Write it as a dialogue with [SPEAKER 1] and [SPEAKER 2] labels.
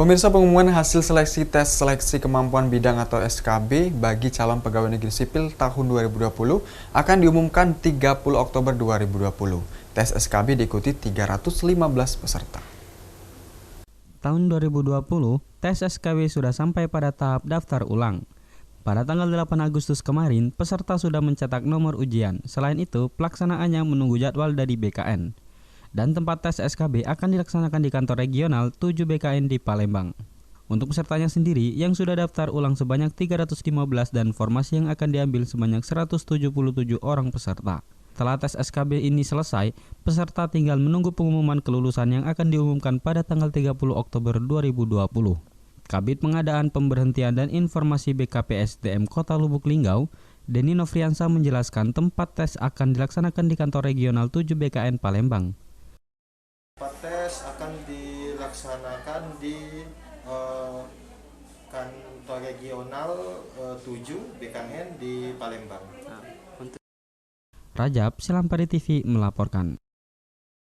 [SPEAKER 1] Pemirsa, pengumuman hasil seleksi tes seleksi kemampuan bidang atau SKB bagi calon pegawai negeri sipil tahun 2020 akan diumumkan 30 Oktober 2020. Tes SKB diikuti 315 peserta.
[SPEAKER 2] Tahun 2020, tes SKB sudah sampai pada tahap daftar ulang. Pada tanggal 8 Agustus kemarin, peserta sudah mencetak nomor ujian. Selain itu, pelaksanaannya menunggu jadwal dari BKN. Dan tempat tes SKB akan dilaksanakan di kantor regional 7 BKN di Palembang. Untuk pesertanya sendiri, yang sudah daftar ulang sebanyak 315 dan formasi yang akan diambil sebanyak 177 orang peserta. Setelah tes SKB ini selesai, peserta tinggal menunggu pengumuman kelulusan yang akan diumumkan pada tanggal 30 Oktober 2020. Kabid Pengadaan Pemberhentian dan Informasi BKPSDM Kota Lubuk Linggau, Denny Nofriansa menjelaskan tempat tes akan dilaksanakan di kantor regional 7 BKN Palembang.
[SPEAKER 3] Tempat tes akan dilaksanakan di kantor regional 7 BKN di Palembang.
[SPEAKER 2] Rajab, Selampari TV melaporkan.